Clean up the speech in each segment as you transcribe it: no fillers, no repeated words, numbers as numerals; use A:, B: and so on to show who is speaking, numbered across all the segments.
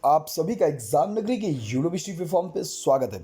A: आप सभी का एग्जाम नगरी के यूनिवर्सिटी प्लेटफॉर्म पे स्वागत है।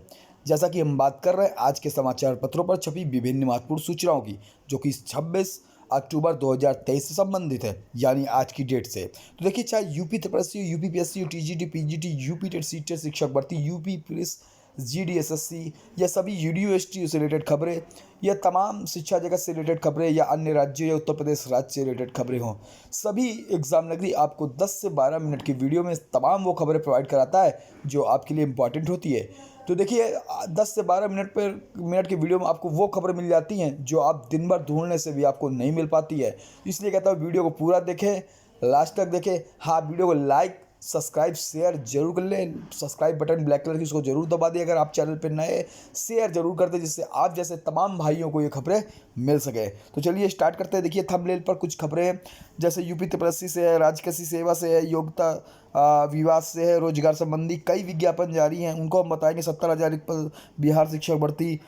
A: जैसा कि हम बात कर रहे हैं आज के समाचार पत्रों पर छपी विभिन्न महत्वपूर्ण सूचनाओं की, जो कि 26 अक्टूबर 2023 से संबंधित है, यानी आज की डेट से। तो देखिए, चाहे यूपी त्रिपक्षीय, UP PSC, TGT, PGT, UP TET, CTET, शिक्षक भर्ती, यूपी पुलिस, जीडीएसएससी, या सभी यूनिवर्सिटी से रिलेटेड खबरें, या तमाम शिक्षा जगत से रिलेटेड खबरें, या अन्य राज्यों या उत्तर प्रदेश राज्य से रिलेटेड खबरें हों, सभी एग्जाम नगरी आपको 10 से 12 मिनट की वीडियो में तमाम वो खबरें प्रोवाइड कराता है जो आपके लिए इंपॉर्टेंट होती है। तो देखिए, 10 से 12 मिनट की वीडियो में आपको वो खबरें मिल जाती हैं जो आप दिन भर ढूंढने से भी आपको नहीं मिल पाती है। इसलिए कहता हूँ, वीडियो को पूरा देखें, लास्ट तक देखें। हाँ, वीडियो को लाइक, सब्सक्राइब, शेयर जरूर कर लें। सब्सक्राइब बटन ब्लैक कलर की, उसको जरूर दबा दें अगर आप चैनल पर नए। शेयर जरूर कर दें जिससे आप जैसे तमाम भाइयों को ये खबरें मिल सके। तो चलिए स्टार्ट करते हैं। देखिए, थंबनेल पर कुछ खबरें हैं, जैसे यूपी त्रिपक्षी से है, राजकीय सेवा से है, योग्यता विवाद से है, रोजगार संबंधी कई विज्ञापन जारी हैं, उनको हम बताएंगे। 70,000 पद, बिहार शिक्षक भर्ती,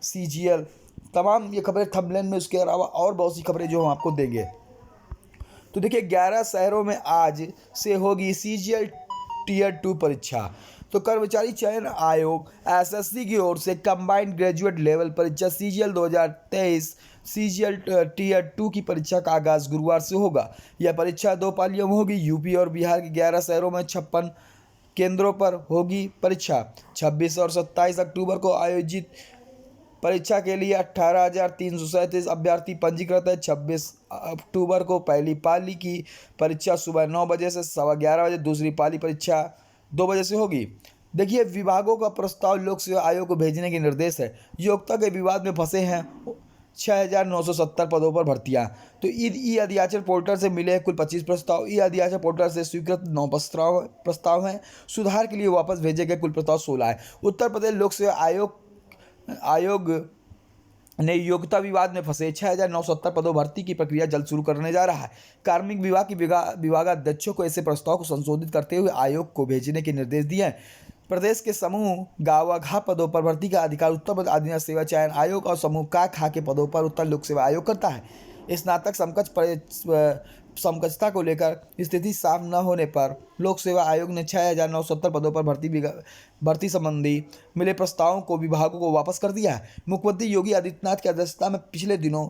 A: सीजीएल, तमाम ये खबरें थंबनेल में। उसके अलावा और बहुत सी खबरें जो हम आपको देंगे। तो देखिए, 11 शहरों में आज से होगी सीजीएल टीयर 2 परीक्षा। तो कर्मचारी चयन आयोग एसएससी की ओर से कंबाइंड ग्रेजुएट लेवल परीक्षा सीजीएल 2023 सीजीएल टीयर 2 की परीक्षा का आगाज गुरुवार से होगा। यह परीक्षा 2 पालियों में होगी। यूपी और बिहार के 11 शहरों में 56 केंद्रों पर होगी परीक्षा। 26 और 27 अक्टूबर को आयोजित परीक्षा के लिए 18,337 अभ्यर्थी पंजीकृत है। 26 अक्टूबर को पहली पाली की परीक्षा सुबह 9 बजे से 11:15 बजे, दूसरी पाली परीक्षा 2 बजे से होगी। देखिए, विभागों का प्रस्ताव लोक सेवा आयोग को भेजने के निर्देश है। योग्यता के विवाद में फंसे हैं 6,970 पदों पर भर्तियां। तो ई अध्याचन पोर्टल से मिले कुल 25 प्रस्ताव। ई अध्याचन पोर्टल से स्वीकृत 9 प्रस्ताव हैं। सुधार के लिए वापस भेजे गए कुल प्रस्ताव 16 है। उत्तर प्रदेश लोक सेवा आयोग ने योग्यता विवाद में फंसे 6,970 पदों भर्ती की प्रक्रिया जल्द शुरू करने जा रहा है। कार्मिक विभाग की विभागाध्यक्षों को ऐसे प्रस्ताव को संशोधित करते हुए आयोग को भेजने के निर्देश दिए हैं। प्रदेश के समूह गावाघा पदों पर भर्ती का अधिकार उत्तर प्रदेश अधीनस्थ सेवा चयन आयोग और समूह का खा के पदों पर उत्तर लोक सेवा आयोग करता है। स्नातक समकक्षता को लेकर स्थिति साफ न होने पर लोक सेवा आयोग ने 6,970 पदों पर भर्ती संबंधी मिले प्रस्तावों को विभागों को वापस कर दिया है। मुख्यमंत्री योगी आदित्यनाथ की अध्यक्षता में पिछले दिनों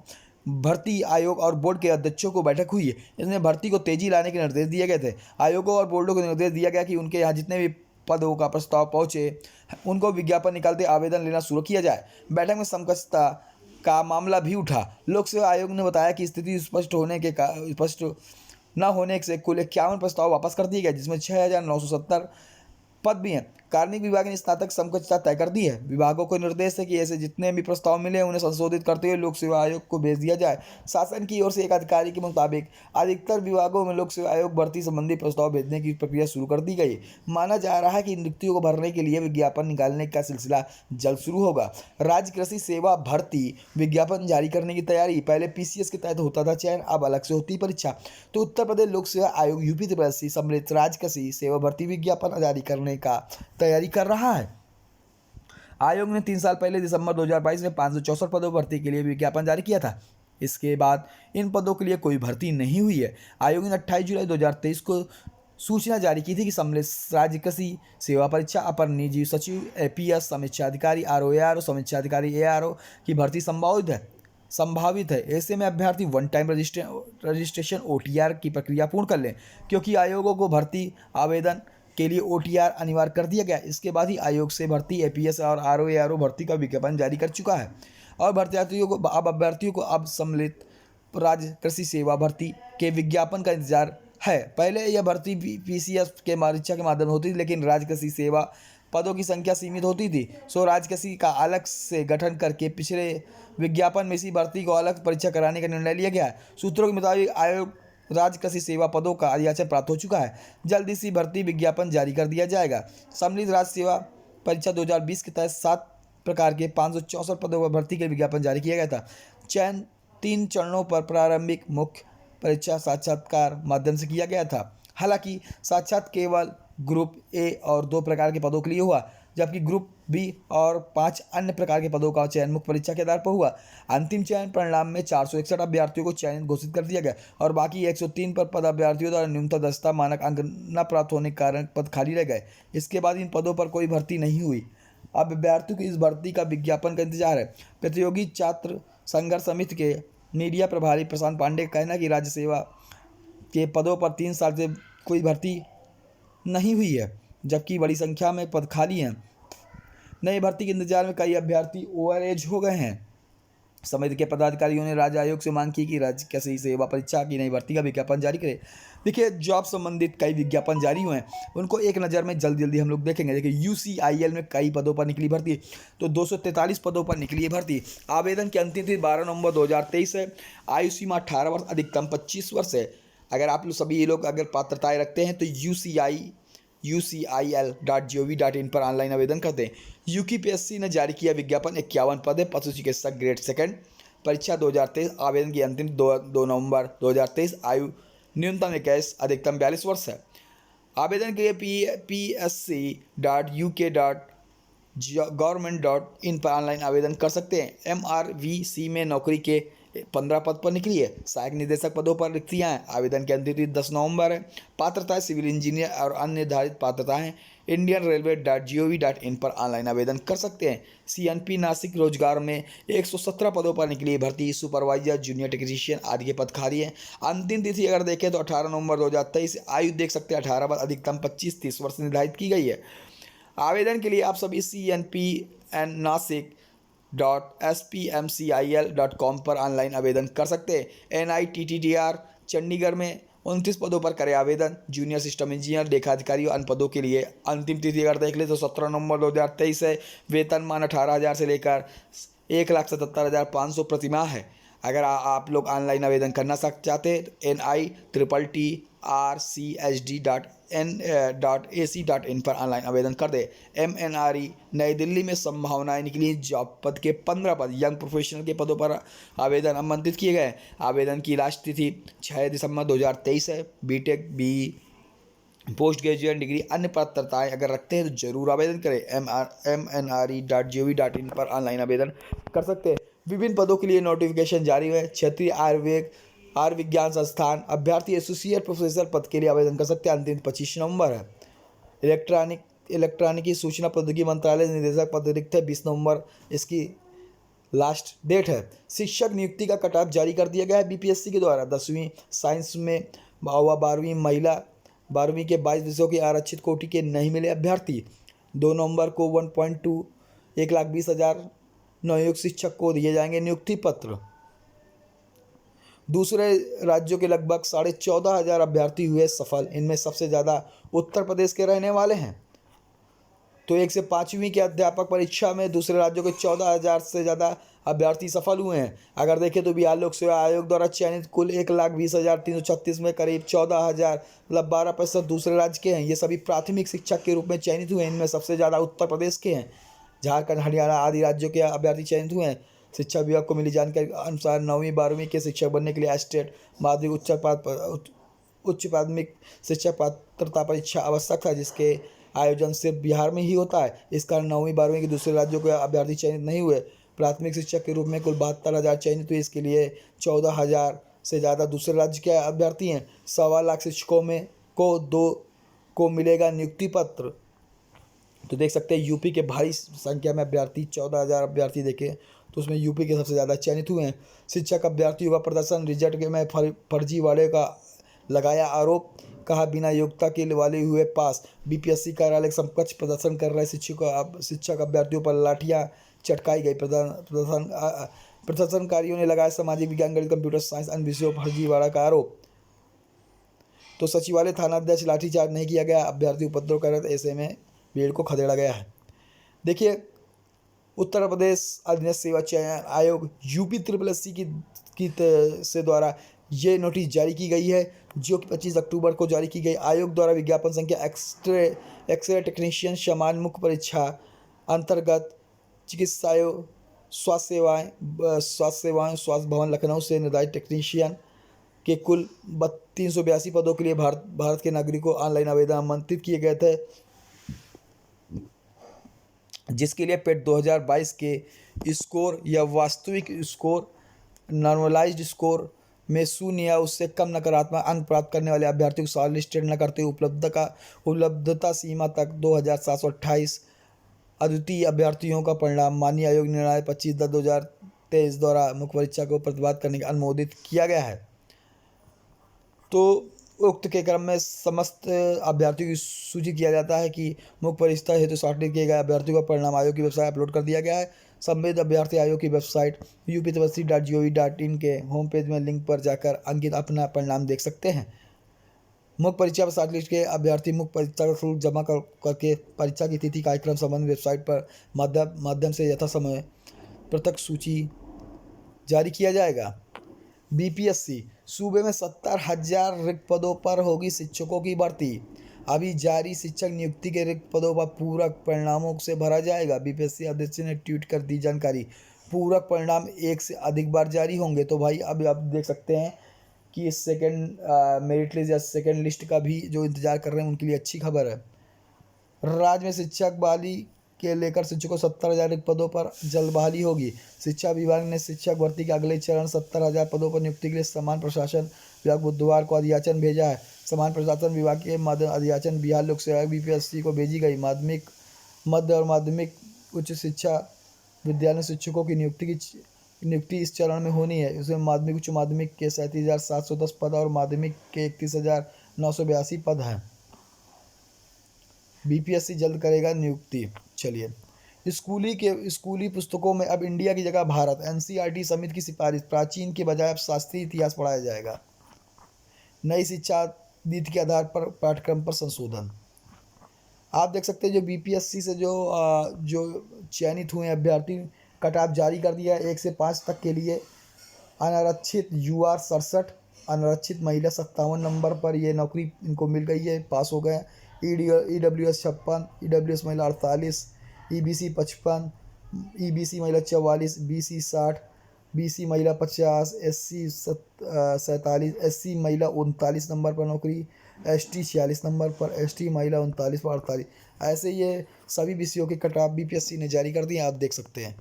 A: भर्ती आयोग और बोर्ड के अध्यक्षों को बैठक हुई है। इसमें भर्ती को तेजी लाने के निर्देश दिए गए थे। आयोगों और बोर्डों को निर्देश दिया गया कि उनके यहाँ जितने भी पदों का प्रस्ताव पहुंचे उनको विज्ञापन निकालते आवेदन लेना शुरू किया जाए। बैठक में समकक्षता का मामला भी उठा। लोक सेवा आयोग ने बताया कि स्थिति स्पष्ट न होने से कुल 51 प्रस्ताव वापस कर दिए गए, जिसमें 6,970 पद भी हैं। कार्मिक विभाग ने स्नातक समकक्षता तय कर दी है। विभागों को निर्देश है कि ऐसे जितने भी प्रस्ताव मिले उन्हें संशोधित करते हुए लोक सेवा आयोग को भेज दिया जाए। शासन की ओर से एक अधिकारी के मुताबिक अधिकतर विभागों में लोक सेवा आयोग भर्ती संबंधी प्रस्ताव भेजने की प्रक्रिया शुरू कर दी गई। माना जा रहा है कि इन रिक्तियों को भरने के लिए विज्ञापन निकालने का सिलसिला जल्द शुरू होगा। राज्य कृषि सेवा भर्ती विज्ञापन जारी करने की तैयारी। पहले पीसीएस के तहत होता था चयन, अब अलग से होती परीक्षा। तो उत्तर प्रदेश लोक सेवा आयोग यूपी त्रिपक्षी सम्मिलित राज्य कृषि सेवा भर्ती विज्ञापन जारी करने का तैयारी कर रहा है। आयोग ने 3 साल पहले दिसंबर 2022 में 564 पदों पर भर्ती के लिए विज्ञापन जारी किया था। इसके बाद इन पदों के लिए कोई भर्ती नहीं हुई है। आयोग ने 28 जुलाई 2023 को सूचना जारी की थी कि सम्मिलित राज्य कृषि सेवा परीक्षा अपर निजी सचिव एपीएस समीक्षा अधिकारी आरओ समीक्षा अधिकारी एआरओ की भर्ती संभावित है। ऐसे में अभ्यर्थी वन टाइम रजिस्ट्रेशन ओटीआर की प्रक्रिया पूर्ण कर लें, क्योंकि आयोगों को भर्ती आवेदन के लिए ओटीआर अनिवार्य कर दिया गया। इसके बाद ही आयोग से भर्ती एपीएस और आरओ भर्ती का विज्ञापन जारी कर चुका है और अभ्यर्थियों को अब सम्मिलित राज्य कृषि सेवा भर्ती के विज्ञापन का इंतजार है। पहले यह भर्ती पीसीएस के परीक्षा के माध्यम होती थी, लेकिन राज्य कृषि सेवा पदों की संख्या सीमित होती थी। सो राज्य कृषि का अलग से गठन करके पिछले विज्ञापन में इसी भर्ती को अलग परीक्षा कराने का निर्णय लिया गया है। सूत्रों के मुताबिक आयोग राज्य कृषि सेवा पदों का अध्याचन प्राप्त हो चुका है। जल्द इसी भर्ती विज्ञापन जारी कर दिया जाएगा। सम्मिलित राज्य सेवा परीक्षा 2020 के तहत 7 प्रकार के 564 पदों पर भर्ती के विज्ञापन जारी किया गया था। चयन 3 चरणों पर प्रारंभिक मुख्य परीक्षा साक्षात्कार माध्यम से किया गया था। हालांकि साक्षात केवल ग्रुप ए और 2 प्रकार के पदों के लिए हुआ। जबकि ग्रुप बी और 5 अन्य प्रकार के पदों का चयन मुख्य परीक्षा के आधार पर हुआ। अंतिम चयन परिणाम में 461 अभ्यर्थियों को चयनित घोषित कर दिया गया और बाकी 103 पर पद अभ्यर्थियों द्वारा न्यूनतम दस्ता मानक अंक न प्राप्त होने के कारण पद खाली रह गए। इसके बाद इन पदों पर कोई भर्ती नहीं हुई। अब अभ्यर्थियों को इस भर्ती का विज्ञापन का इंतजार है। प्रतियोगी छात्र संघर्ष समिति के मीडिया प्रभारी प्रशांत पांडे का कहना है कि राज्य सेवा के पदों पर 3 साल से कोई भर्ती नहीं हुई है, जबकि बड़ी संख्या में पद खाली हैं। नई भर्ती के इंतजार में कई अभ्यर्थी ओवर एज हो गए हैं। समिति के पदाधिकारियों ने राज्य आयोग से मांग की कि राज्य कैसे सेवा परीक्षा की नई भर्ती का विज्ञापन जारी करे। देखिए, जॉब संबंधित कई विज्ञापन जारी हुए हैं, उनको एक नज़र में जल्दी हम लोग देखेंगे। देखिए, यूसीआईएल में कई पदों पर निकली भर्ती, तो 243 पदों पर निकली है भर्ती। आवेदन की अंतिम तिथि 12 नवंबर 2023 है। आयु सीमा 18 वर्ष, अधिकतम 25 वर्ष है। अगर आप लोग सभी लोग अगर पात्रताएं रखते हैं तो ucil.gov.in पर ऑनलाइन आवेदन करते हैं। यूपीएससी ने जारी किया विज्ञापन। 51 पद है, पशु चिकित्सक ग्रेड सेकंड, परीक्षा 2023। आवेदन की अंतिम 2 नवंबर 2023। आयु न्यूनतम 21, अधिकतम 42 वर्ष है। आवेदन के लिए psc.uk.government.in पर ऑनलाइन आवेदन कर सकते हैं। MRVC में नौकरी के 15 पद पर निकली है। सहायक निदेशक पदों पर रिक्तियाँ हैं। आवेदन की अंतिम तिथि 10 नवंबर है। पात्रताएं सिविल इंजीनियर और अन्य निर्धारित पात्रताएं इंडियन रेलवे.gov.in पर ऑनलाइन आवेदन कर सकते हैं। CNP नासिक रोजगार में 117 पदों पर निकली है भर्ती। सुपरवाइजर, जूनियर टेक्नीशियन आदि के पद खाली हैं। अंतिम तिथि अगर देखें तो 18 नवंबर 2023। आयु देख सकते हैं 18 वर्ष, अधिकतम 25-30 वर्ष निर्धारित की गई है। आवेदन के लिए आप सभी cnpnasik.spmcil.com पर ऑनलाइन आवेदन कर सकते हैं। NITTDR चंडीगढ़ में 29 पदों पर करें आवेदन। जूनियर सिस्टम इंजीनियर, लेखाधिकारी और अन्य पदों के लिए अंतिम तिथि अगर देख ले तो 17 नवंबर 2023 है। वेतनमान 18,000 से लेकर 1,77,500 प्रतिमाह है। अगर आप लोग ऑनलाइन आवेदन करना चाहते हैं तो NITTRCHD.ac.in पर ऑनलाइन आवेदन कर दे। MNRE नई दिल्ली में संभावनाएं निकली। जॉब पद के 15 पद यंग प्रोफेशनल के पदों पर आवेदन आमंत्रित किए गए। आवेदन की लास्ट तिथि 6 दिसंबर 2023 है। BTech, BE, post graduate degree, अन्य पात्रताएं अगर रखते हैं तो जरूर आवेदन करें। MNRE.gov.in पर ऑनलाइन आवेदन कर सकते हैं। विभिन्न पदों के लिए नोटिफिकेशन जारी है। क्षेत्रीय आयुर्विज्ञान संस्थान अभ्यर्थी एसोसिएट प्रोफेसर पद के लिए आवेदन कर सकते हैं। अंतिम 25 नवंबर है। इलेक्ट्रॉनिकी सूचना प्रौद्योगिकी मंत्रालय निदेशक पद रिक्त है। 20 नवंबर इसकी लास्ट डेट है। शिक्षक नियुक्ति का कट ऑफ जारी कर दिया गया है BPSC के द्वारा। 10वीं साइंस में व 12वीं महिला 12वीं के 22 विषयों के आरक्षित कोटि के नहीं मिले अभ्यर्थी 2 नवंबर को 1,20,000 नवनियुक्त शिक्षक को दिए जाएंगे नियुक्ति पत्र। दूसरे राज्यों के लगभग 14,500 अभ्यर्थी हुए सफल। इनमें सबसे ज़्यादा उत्तर प्रदेश के रहने वाले हैं। तो 1 से 5वीं के अध्यापक परीक्षा में दूसरे राज्यों के 14,000 से ज़्यादा अभ्यर्थी सफल हुए हैं। अगर देखें तो बिहार लोक सेवा आयोग द्वारा चयनित कुल 1,20,336 में करीब 14,000 मतलब 12% दूसरे राज्य के हैं। ये सभी प्राथमिक शिक्षक के रूप में चयनित हुए हैं। इनमें सबसे ज़्यादा उत्तर प्रदेश के हैं। झारखंड, हरियाणा आदि राज्यों के अभ्यर्थी चयनित हुए हैं। शिक्षा विभाग को मिली जानकारी के अनुसार 9वीं 12वीं के शिक्षक बनने के लिए स्टेट माध्यमिक उच्च प्राथमिक शिक्षक पात्रता परीक्षा आवश्यक था, जिसके आयोजन सिर्फ बिहार में ही होता है। इस कारण 9वीं 12वीं के दूसरे राज्यों के अभ्यर्थी चयनित नहीं हुए। प्राथमिक शिक्षक के रूप में कुल 72,000 चयनित हुए। इसके लिए 14,000 से ज़्यादा दूसरे राज्य के अभ्यर्थी हैं। 1.25 लाख शिक्षकों में को मिलेगा नियुक्ति पत्र। तो देख सकते हैं यूपी के भारी संख्या में अभ्यर्थी 14,000 अभ्यर्थी देखे तो उसमें यूपी के सबसे ज़्यादा चयनित हुए हैं। शिक्षक अभ्यर्थियों का प्रदर्शन रिजल्ट के में फर्जीवाड़े का लगाया आरोप। कहा बिना योग्यता के वाले हुए पास। BPSC कार्यालय समकक्ष प्रदर्शन कर रहे शिक्षक अभ्यर्थियों पर लाठियां चटकाई गई। प्रदर्शनकारियों ने लगाया सामाजिक विज्ञान, गणित, कंप्यूटर साइंस अन्य विषयों पर फर्जीवाड़ा का आरोप। तो सचिवालय थानाध्यक्ष लाठीचार्ज नहीं किया गया। अभ्यर्थी उपद्रव कर रहे थे, ऐसे में भीड़ को खदेड़ा गया है। देखिए, उत्तर प्रदेश अधीनस्थ सेवा चयन आयोग UPSSC से द्वारा ये नोटिस जारी की गई है, जो कि 25 अक्टूबर को जारी की गई। आयोग द्वारा विज्ञापन संख्या एक्सरे टेक्नीशियन समान मुख्य परीक्षा अंतर्गत चिकित्साओं स्वास्थ्य स्वास्थ्य भवन लखनऊ से निर्धारित टेक्नीशियन के कुल 382 पदों के लिए भारत के नागरिकों को ऑनलाइन आवेदन आमंत्रित किए गए थे। जिसके लिए पेट 2022 के स्कोर या वास्तविक स्कोर नॉर्मलाइज्ड स्कोर में 0 या उससे कम नकारात्मक अंक प्राप्त करने वाले अभ्यर्थियों को शॉर्टलिस्टेड न करते हुए उपलब्धता सीमा तक 2728 अद्वितीय अभ्यर्थियों का परिणाम माननीय आयोग निर्णय 25/10/2023 द्वारा मुख्य परीक्षा को प्रतिवाद करने के अनुमोदित किया गया है। तो उक्त के क्रम में समस्त अभ्यर्थियों की सूची किया जाता है कि मुख्य परीक्षा हेतु शॉर्टलिस्ट किए गए अभ्यर्थियों का परिणाम आयोग की वेबसाइट अपलोड कर दिया गया है। संबंधित अभ्यर्थी आयोग की वेबसाइट uptpsc.gov.in के होम पेज में लिंक पर जाकर अंकित अपना परिणाम देख सकते हैं। मुख्य परीक्षा पर शॉर्टलिस्ट के अभ्यर्थी मुख्य परीक्षा का शुल्क जमा करके परीक्षा की तिथि कार्यक्रम संबंधित वेबसाइट पर माध्यम से यथासमय पृथक सूची जारी किया जाएगा। बीपीएससी सूबे में 70,000 रिक्त पदों पर होगी शिक्षकों की भर्ती। अभी जारी शिक्षक नियुक्ति के रिक्त पदों पर पूरक परिणामों से भरा जाएगा। बीपीएससी अध्यक्ष ने ट्वीट कर दी जानकारी। पूरक परिणाम एक से अधिक बार जारी होंगे। तो भाई अभी आप देख सकते हैं कि सेकंड मेरिट लिस्ट या सेकंड लिस्ट का भी जो इंतजार कर रहे हैं उनके लिए अच्छी खबर है। राज्य में शिक्षक बहाली के लेकर शिक्षकों 70,000 रिक्त पदों पर जल्द बहाली होगी। शिक्षा विभाग ने शिक्षक भर्ती के अगले चरण 70,000 पदों पर नियुक्ति के लिए समान प्रशासन विभाग बुधवार को अधियाचन भेजा है। समान प्रशासन विभाग के माध्यम अधियाचन बिहार लोक सेवा बीपीएससी को भेजी गई। माध्यमिक मध्य और माध्यमिक उच्च शिक्षा विद्यालय शिक्षकों की नियुक्ति इस चरण में होनी है। इसमें माध्यमिक उच्च माध्यमिक के 37,710 पद और माध्यमिक के 31,982 पद हैं। बीपीएससी जल्द करेगा नियुक्ति। चलिए, स्कूली पुस्तकों में अब इंडिया की जगह भारत। एनसीईआरटी समिति की सिफारिश, प्राचीन के बजाय अब शास्त्रीय इतिहास पढ़ाया जाएगा। नई शिक्षा नीति के आधार पर पाठ्यक्रम पर संशोधन। आप देख सकते हैं जो बीपीएससी से जो चयनित हुए अभ्यर्थी कट-ऑफ जारी कर दिया है। 1 से 5 तक के लिए अनारक्षित यूआर 67, अनारक्षित महिला 57 नंबर पर ये नौकरी इनको मिल गई है, पास हो गए। ईडब्ल्यूएस 56, ईडब्ल्यूएस महिला 48, ईबीसी 55, ईबीसी महिला 44, बीसी 60, बीसी महिला 50, एससी 47, एससी महिला 39 नंबर पर नौकरी, एसटी 46 नंबर पर, एसटी महिला 39 पर 48। ऐसे ये सभी विषयों के कट ऑफ बीपीएससी ने जारी कर दिए, आप देख सकते हैं।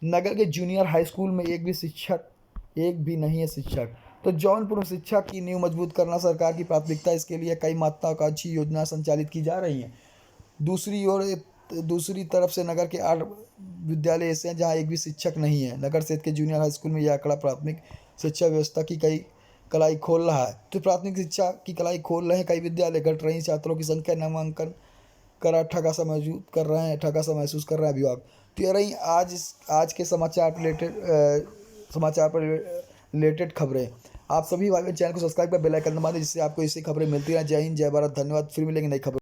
A: नगर के जूनियर हाई स्कूल में एक भी नहीं है शिक्षक। तो जौनपुर में शिक्षा की नींव मजबूत करना सरकार की प्राथमिकता। इसके लिए कई महत्वाकांक्षी योजना संचालित की जा रही हैं। दूसरी तरफ से नगर के 8 विद्यालय ऐसे हैं जहां एक भी शिक्षक नहीं है। नगर क्षेत्र के जूनियर हाई स्कूल में यह आंकड़ा प्राथमिक शिक्षा व्यवस्था की कई कलाई खोल रहा है। तो प्राथमिक शिक्षा की कलाई खोल रहे हैं कई विद्यालय। घट रही छात्रों की संख्या नामांकन कर ठगासा महसूस कर रहे हैं अभिभावक। तो ये रही आज के समाचार पर रिलेटेड खबरें। आप सभी भाई चैनल को सब्सक्राइब कर बेल आइकन दबा दें जिससे आपको इससे खबरें मिलती रहें। जय हिंद, जय भारत, धन्यवाद। फिर मिलेंगे नई खबर।